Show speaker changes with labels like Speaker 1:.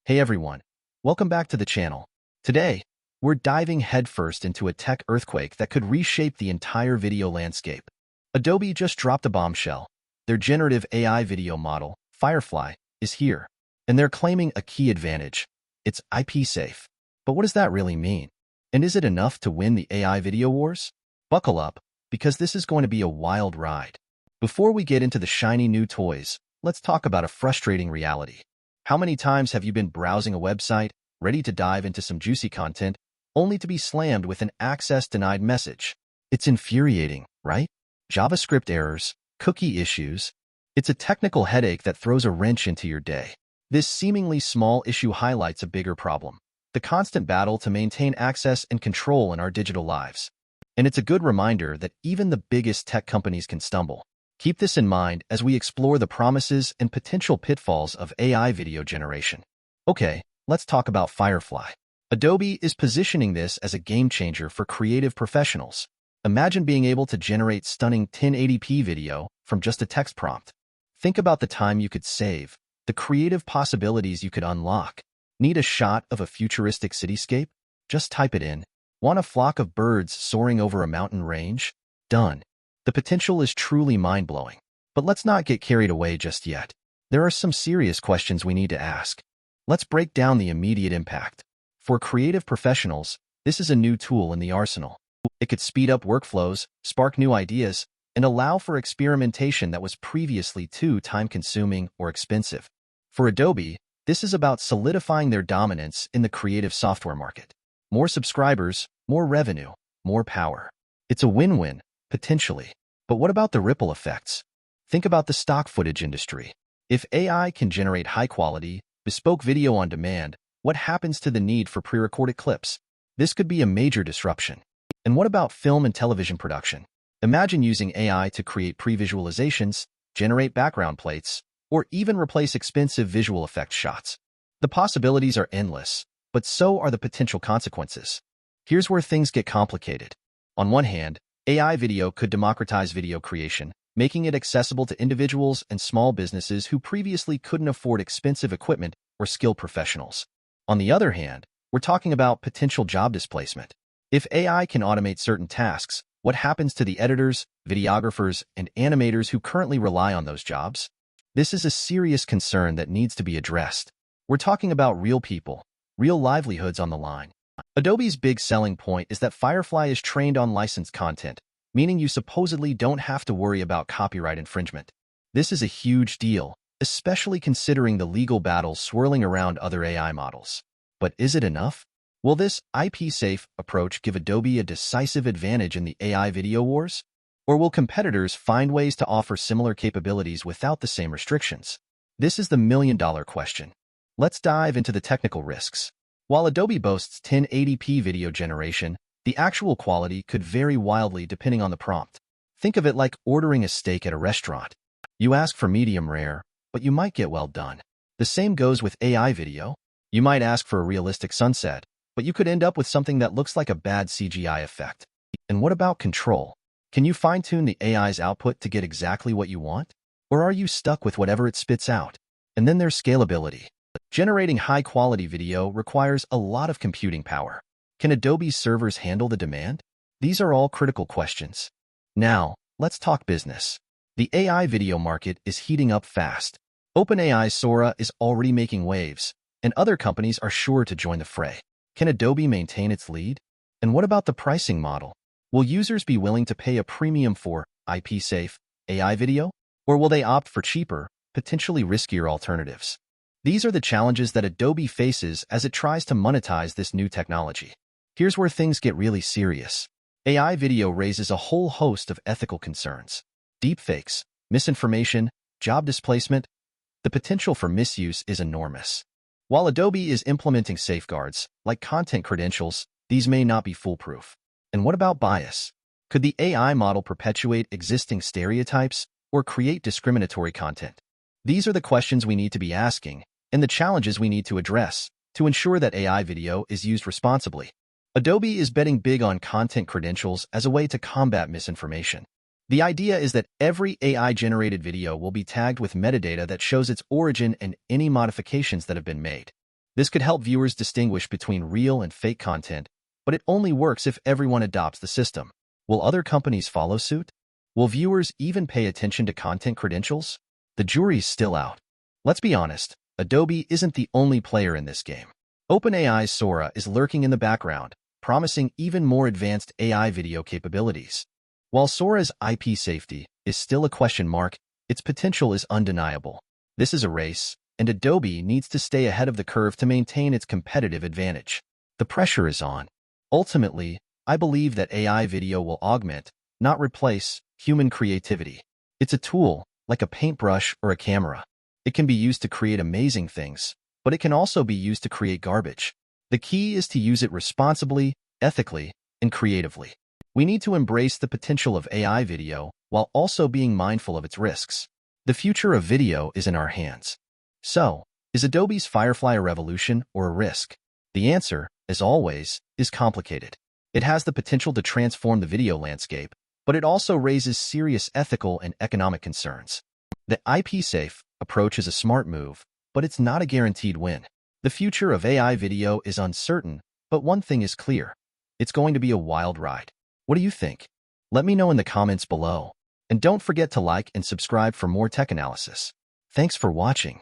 Speaker 1: Hey everyone, welcome back to the channel. Today, we're diving headfirst into a tech earthquake that could reshape the entire video landscape. Adobe just dropped a bombshell. Their generative AI video model, Firefly, is here, and they're claiming a key advantage. It's IP safe. But what does that really mean? And is it enough to win the AI video wars? Buckle up, because this is going to be a wild ride. Before we get into the shiny new toys, let's talk about a frustrating reality. How many times have you been browsing a website, ready to dive into some juicy content, only to be slammed with an access denied message? It's infuriating, right? JavaScript errors, cookie issues. It's a technical headache that throws a wrench into your day. This seemingly small issue highlights a bigger problem: the constant battle to maintain access and control in our digital lives. And it's a good reminder that even the biggest tech companies can stumble. Keep this in mind as we explore the promises and potential pitfalls of AI video generation. Okay, let's talk about Firefly. Adobe is positioning this as a game changer for creative professionals. Imagine being able to generate stunning 1080p video from just a text prompt. Think about the time you could save, the creative possibilities you could unlock. Need a shot of a futuristic cityscape? Just type it in. Want a flock of birds soaring over a mountain range? Done. The potential is truly mind-blowing. But let's not get carried away just yet. There are some serious questions we need to ask. Let's break down the immediate impact. For creative professionals, this is a new tool in the arsenal. It could speed up workflows, spark new ideas, and allow for experimentation that was previously too time-consuming or expensive. For Adobe, this is about solidifying their dominance in the creative software market. More subscribers, more revenue, more power. It's a win-win, potentially. But what about the ripple effects? Think about the stock footage industry. If AI can generate high-quality, bespoke video on demand, what happens to the need for pre-recorded clips? This could be a major disruption. And what about film and television production? Imagine using AI to create pre-visualizations, generate background plates, or even replace expensive visual effects shots. The possibilities are endless, but so are the potential consequences. Here's where things get complicated. On one hand, AI video could democratize video creation, making it accessible to individuals and small businesses who previously couldn't afford expensive equipment or skilled professionals. On the other hand, we're talking about potential job displacement. If AI can automate certain tasks, what happens to the editors, videographers, and animators who currently rely on those jobs? This is a serious concern that needs to be addressed. We're talking about real people, real livelihoods on the line. Adobe's big selling point is that Firefly is trained on licensed content, meaning you supposedly don't have to worry about copyright infringement. This is a huge deal, especially considering the legal battles swirling around other AI models. But is it enough? Will this IP-safe approach give Adobe a decisive advantage in the AI video wars? Or will competitors find ways to offer similar capabilities without the same restrictions? This is the million-dollar question. Let's dive into the technical risks. While Adobe boasts 1080p video generation, the actual quality could vary wildly depending on the prompt. Think of it like ordering a steak at a restaurant. You ask for medium rare, but you might get well done. The same goes with AI video. You might ask for a realistic sunset, but you could end up with something that looks like a bad CGI effect. And what about control? Can you fine-tune the AI's output to get exactly what you want? Or are you stuck with whatever it spits out? And then there's scalability. Generating high-quality video requires a lot of computing power. Can Adobe's servers handle the demand? These are all critical questions. Now, let's talk business. The AI video market is heating up fast. OpenAI's Sora is already making waves, and other companies are sure to join the fray. Can Adobe maintain its lead? And what about the pricing model? Will users be willing to pay a premium for IP-safe AI video? Or will they opt for cheaper, potentially riskier alternatives? These are the challenges that Adobe faces as it tries to monetize this new technology. Here's where things get really serious. AI video raises a whole host of ethical concerns. Deepfakes, misinformation, job displacement. The potential for misuse is enormous. While Adobe is implementing safeguards, like content credentials, these may not be foolproof. And what about bias? Could the AI model perpetuate existing stereotypes or create discriminatory content? These are the questions we need to be asking, and the challenges we need to address to ensure that AI video is used responsibly. Adobe is betting big on content credentials as a way to combat misinformation. The idea is that every AI-generated video will be tagged with metadata that shows its origin and any modifications that have been made. This could help viewers distinguish between real and fake content, but it only works if everyone adopts the system. Will other companies follow suit? Will viewers even pay attention to content credentials? The jury's still out. Let's be honest, Adobe isn't the only player in this game. OpenAI's Sora is lurking in the background, promising even more advanced AI video capabilities. While Sora's IP safety is still a question mark, its potential is undeniable. This is a race, and Adobe needs to stay ahead of the curve to maintain its competitive advantage. The pressure is on. Ultimately, I believe that AI video will augment, not replace, human creativity. It's a tool, like a paintbrush or a camera. It can be used to create amazing things, but it can also be used to create garbage. The key is to use it responsibly, ethically, and creatively. We need to embrace the potential of AI video while also being mindful of its risks. The future of video is in our hands. So, is Adobe's Firefly a revolution or a risk? The answer, as always, is complicated. It has the potential to transform the video landscape, but it also raises serious ethical and economic concerns. The IP-safe approach is a smart move, but it's not a guaranteed win. The future of AI video is uncertain, but one thing is clear. It's going to be a wild ride. What do you think? Let me know in the comments below. And don't forget to like and subscribe for more tech analysis. Thanks for watching.